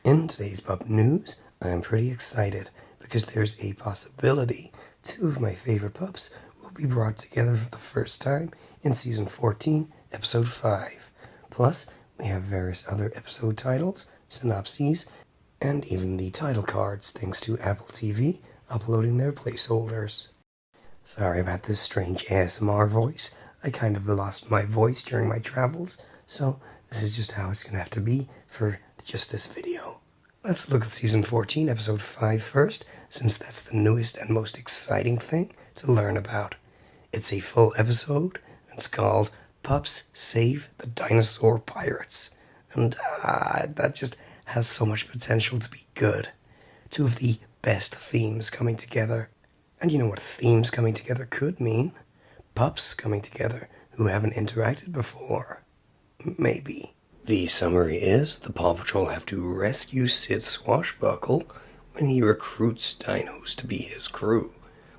In today's pup news, I am pretty excited because there's a possibility two of my favorite pups will be brought together for the first time in Season 14, Episode 5. Plus, we have various other episode titles, synopses, and even the title cards thanks to Apple TV uploading their placeholders. Sorry about this strange ASMR voice. I kind of lost my voice during my travels, so this is just how it's going to have to be for just this video. Let's look at Season 14, Episode 5 first, since that's the newest and most exciting thing to learn about. It's a full episode, and it's called Pups Save the Dinosaur Pirates. And that just has so much potential to be good. Two of the best themes coming together. And you know what themes coming together could mean? Pups coming together who haven't interacted before. Maybe. The summary is the Paw Patrol have to rescue Sid Swashbuckle when he recruits dinos to be his crew,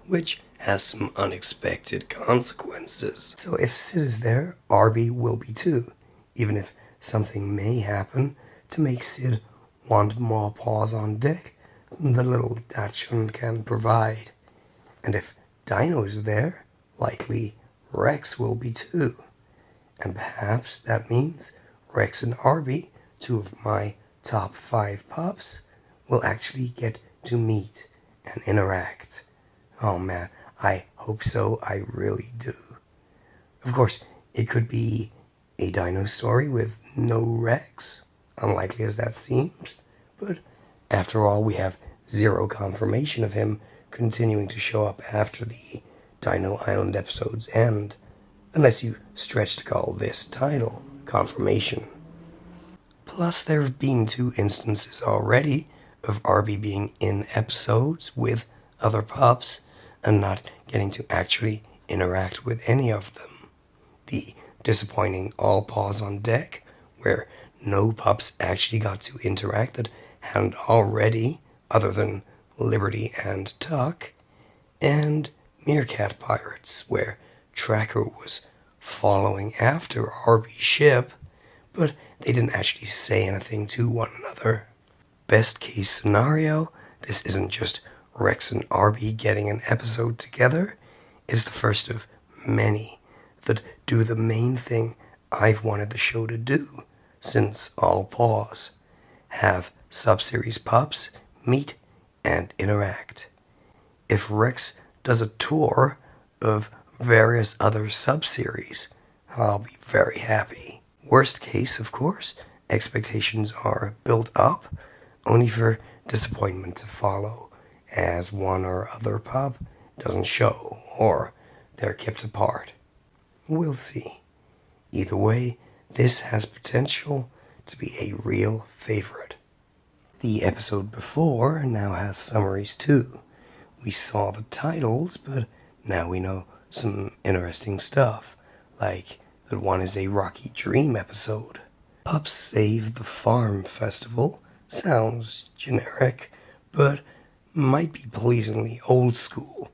which has some unexpected consequences. So if Sid is there, Arrby will be too, even if something may happen to make Sid want more paws on deck than the little Dachshund can provide. And if Dino is there, likely Rex will be too. And perhaps that means Rex and Arrby, two of my top 5 pups, will actually get to meet and interact. Oh man, I hope so, I really do. Of course, it could be a dino story with no Rex, unlikely as that seems, but after all, we have zero confirmation of him continuing to show up after the Dino Island episodes end, unless you stretch to call this title confirmation. Plus, there have been 2 instances already of Arrby being in episodes with other pups and not getting to actually interact with any of them. The disappointing All Paws on Deck, where no pups actually got to interact that hadn't already, other than Liberty and Tuck, and Meerkat Pirates, where Tracker was following after Arrby's ship, but they didn't actually say anything to one another. Best case scenario, this isn't just Rex and Arrby getting an episode together, it's the first of many that do the main thing I've wanted the show to do since All Paws. Have sub-series pups meet and interact. If Rex does a tour of various other sub-series, I'll be very happy. Worst case, of course, expectations are built up, only for disappointment to follow, as one or other pup doesn't show, or they're kept apart. We'll see. Either way, this has potential to be a real favorite. The episode before now has summaries too. We saw the titles, but now we know some interesting stuff, like that one is a Rocky Dream episode. Pups Save the Farm Festival sounds generic, but might be pleasingly old school.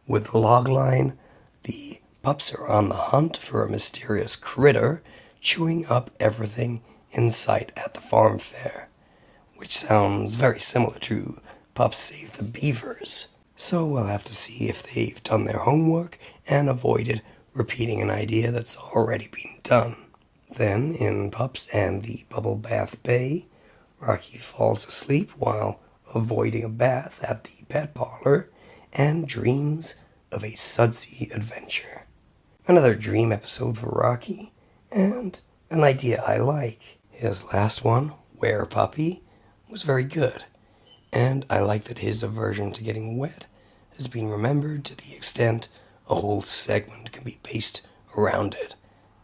With the logline, the pups are on the hunt for a mysterious critter chewing up everything in sight at the farm fair, which sounds very similar to Pups Save the Beavers. So we'll have to see if they've done their homework and avoided repeating an idea that's already been done. Then, in Pups and the Bubble Bath Bay, Rocky falls asleep while avoiding a bath at the pet parlor and dreams of a sudsy adventure. Another dream episode for Rocky, and an idea I like. His last one, Were Puppy, was very good, and I like that his aversion to getting wet has been remembered to the extent a whole segment can be based around it,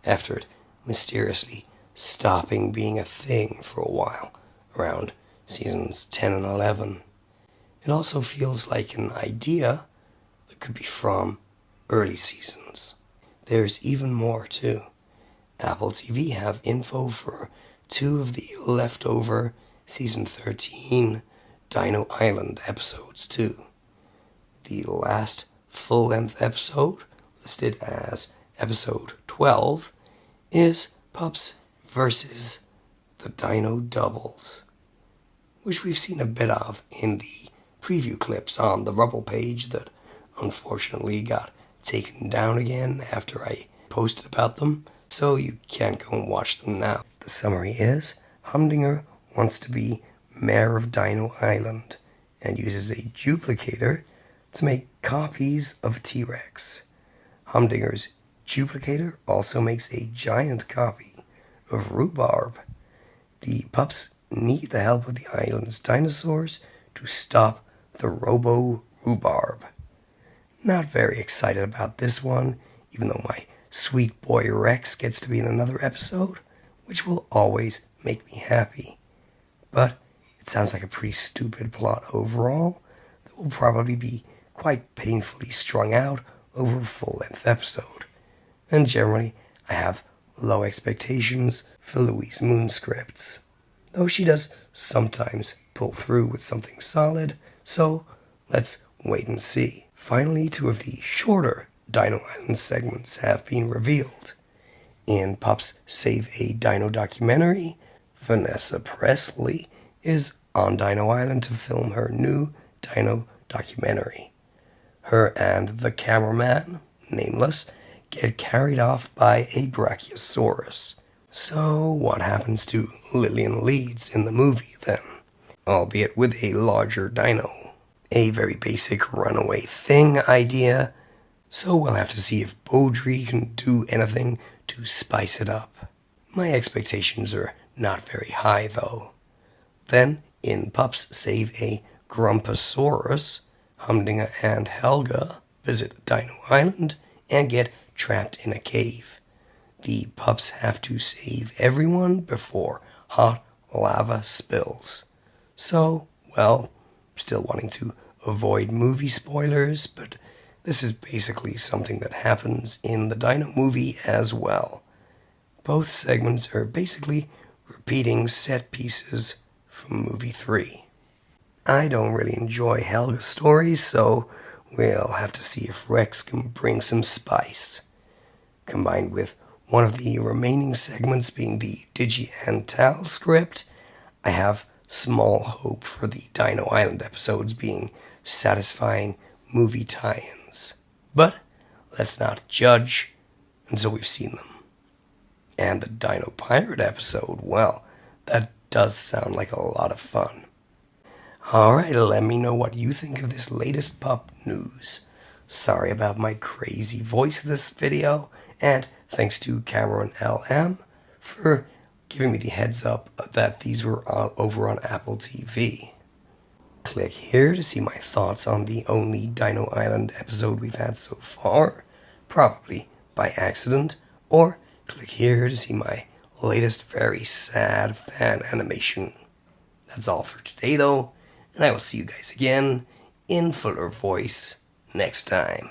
after it mysteriously stopping being a thing for a while, around seasons 10 and 11. It also feels like an idea that could be from early seasons. There's even more too. Apple TV have info for 2 of the leftover season 13 Dino Island episodes too. The last full-length episode, listed as episode 12, is Pups versus the Dino Doubles, which we've seen a bit of in the preview clips on the Rubble page that unfortunately got taken down again after I posted about them, so you can't go and watch them now. The summary is, Humdinger wants to be mayor of Dino Island and uses a duplicator to make copies of a T-Rex. Humdinger's duplicator also makes a giant copy of Rhubarb. The pups need the help of the island's dinosaurs to stop the Robo-Rhubarb. Not very excited about this one, even though my sweet boy Rex gets to be in another episode, which will always make me happy. But it sounds like a pretty stupid plot overall that will probably be quite painfully strung out over a full-length episode. And generally, I have low expectations for Louise Moon scripts, though she does sometimes pull through with something solid, so let's wait and see. Finally, 2 of the shorter Dino Island segments have been revealed. In Pups Save a Dino documentary, Vanessa Presley is on Dino Island to film her new Dino documentary. Her and the cameraman, nameless, get carried off by a Brachiosaurus. So what happens to Lillian Leeds in the movie then? Albeit with a larger dino. A very basic runaway thing idea, so we'll have to see if Beaudry can do anything to spice it up. My expectations are not very high though. Then, in Pups Save a Grumposaurus, Humdinger and Helga visit Dino Island and get trapped in a cave. The pups have to save everyone before hot lava spills. So, well, still wanting to avoid movie spoilers, but this is basically something that happens in the Dino movie as well. Both segments are basically repeating set pieces from movie 3. I don't really enjoy Helga's stories, so we'll have to see if Rex can bring some spice. Combined with one of the remaining segments being the Digi and Tal script, I have small hope for the Dino Island episodes being satisfying movie tie-ins. But let's not judge until we've seen them. And the Dino Pirate episode, well, that does sound like a lot of fun. Alright, let me know what you think of this latest pup news. Sorry about my crazy voice this video, and thanks to Cameron LM for giving me the heads up that these were over on Apple TV. Click here to see my thoughts on the only Dino Island episode we've had so far, probably by accident, or click here to see my latest very sad fan animation. That's all for today though, and I will see you guys again in fuller voice next time.